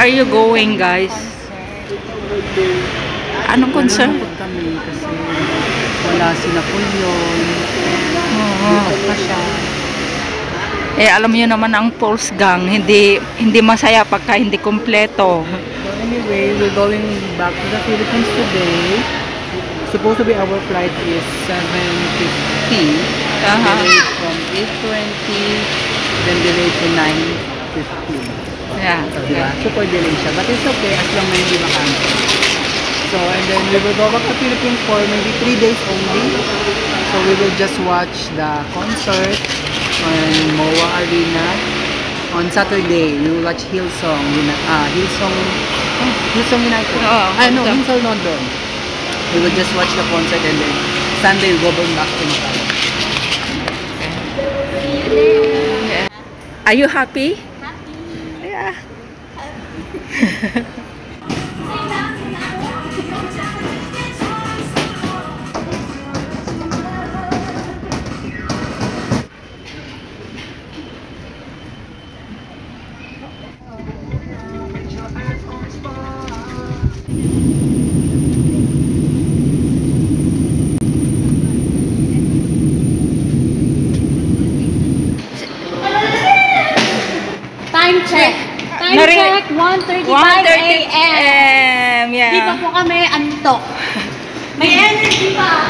are you going, guys? Anong concern? Nalulungkot kami kasi wala si Napoleon. Oo. Pa siya. Eh, alam niyo naman ang Pulse Gang, hindi masaya pagka hindi kompleto. So anyway, we're going back to the Philippines today. Supposed to be our flight is 7:50. Delayed from 8:20, then delayed to 9:15. Yeah. So, diba? Super delay siya. But it's okay as long as hindi makancel. So, and then we will go back to Philippines for maybe 3 days only. So, we will just watch the concert on MOA Arena. On Saturday, we will watch Hillsong United. Oh, No, Hillsong London. We will just watch the concert and then Sunday we'll go back to Macau. Are you happy? Yeah. Time check. Time check, 1:35 a.m. Yeah. Di pa po kami antok. May energy pa.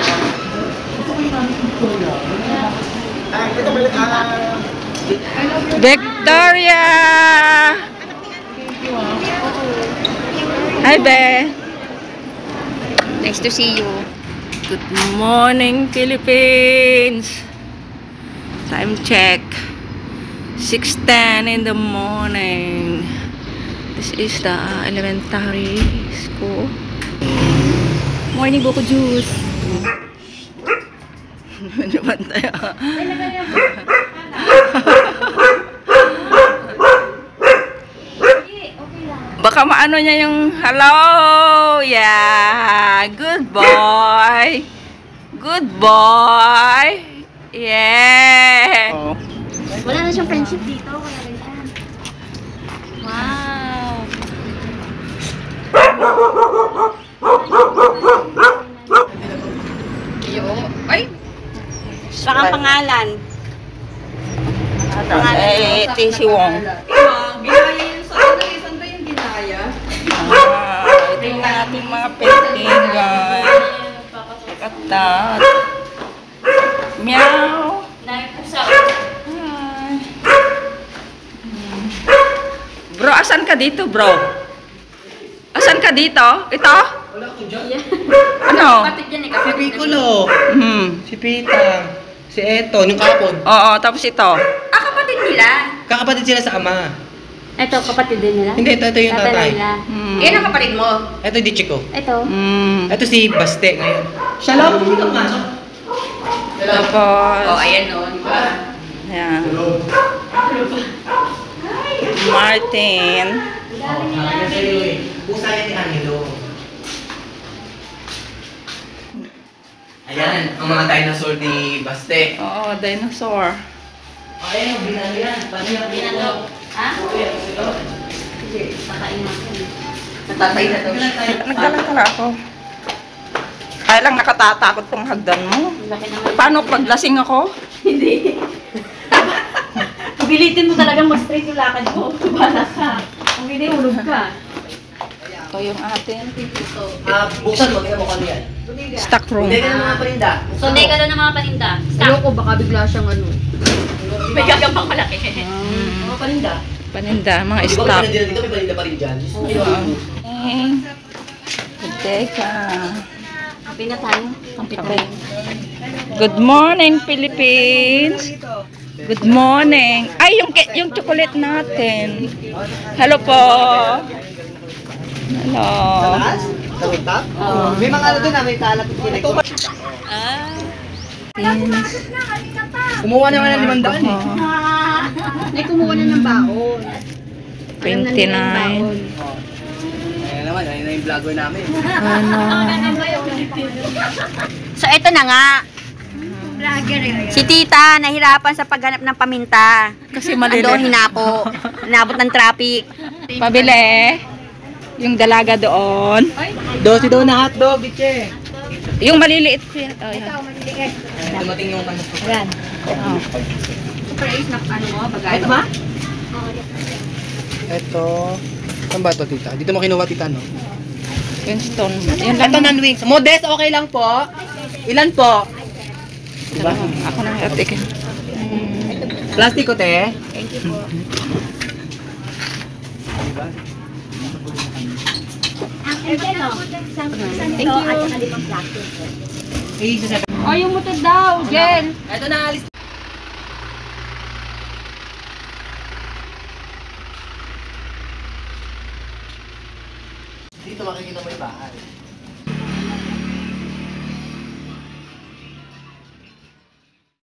Victoria! Hi, Be. Nice to see you. Good morning, Philippines. Time check. 6:10 in the morning. This is the elementary school. Morning, Boko Juice. Ano ba tayo? Baka maano niya yung hello. Yeah. Good boy. Good boy. Yeah. Oh. Wala na siyang friendship dito. Kaya ganyan. Wow. Ay. Baka pangalan. Eh, si Wong. Ginaya yung saan yung ginaya? Ito yung ating mga painting, guys. Look at that. Meow. Hi. Bro, asan ka dito, bro? Asan ka dito? Ito? Wala ko dyan. Ano? Kapatid yan eh. Si Piccolo. Si Pita. Si Eto, yung kapon. Oo, tapos ito. Ah, kapatid nila. Kakapatid sila sa ama. Ito, kapatid din nila? Hindi, ito yung tatay. nila. Yan ang kapatid mo. Ito di Chico. Ito. Ito si Baste ngayon. Shalom! Hindi ka pasok. Tapos, Oh, ayan o. ayan. Martin. Pusa yan ni Angelo. Ayan, ang mga dinosaur ni Baste. Oo, dinosaur. Ayan, binalo yan. Paano yung binalo? Ha? Sige, pakain natin. Natatay na daw siya. Nagdala ako. Kaya lang nakatatakot tong hagdan mo. Laki naman. Paano pag lasing ako? Hindi. Pilitin mo talagang mag-straight yung lakad mo. Balas ka. Kung hindi, hulog ka. Ito yung atin. Buksan mo, tingnan mo kano yan. Stock room. Hindi ka na mga parinda. Sunday ka doon ng mga paninda. Ayoko, baka bigla siyang ano. May gagambang malaki. Mga parinda. Paninda, mga Di ba stock. parinda dito? May parinda pa rin dyan. Teka. Kape na tayo. Okay. Good morning, Philippines. Good morning. Ay, yung chocolate natin. Hello po. Hello. Tawid ba? May mga ano doon na, may kalat at kinay. Kumuha naman ng 500 eh. May kumuha na ng baon. 29. Ayan naman, ayun na yung vlogger namin. Ano? So, ito na nga. Si tita, nahirapan sa paghanap ng paminta. Kasi maliliit. Ando, hinako. Inabot ng traffic. Pabili. Yung dalaga doon. Dosi daw na hotdog, biche. Yung maliliit. Oh, yan. Dumating yung ano. Ayan. Oh. Super ace na ano mo, bagay. Ito ba? Ito. Saan ba ito, tita? Dito mo kinuha, tita, no? Winston. Yan lang. Ito non-wings. Modest, okay lang po. Ilan po? Diba? Ako na ate. Plastic ko, te. Thank you. Eh, Oh, yung motor daw, Jen. Ito na, alis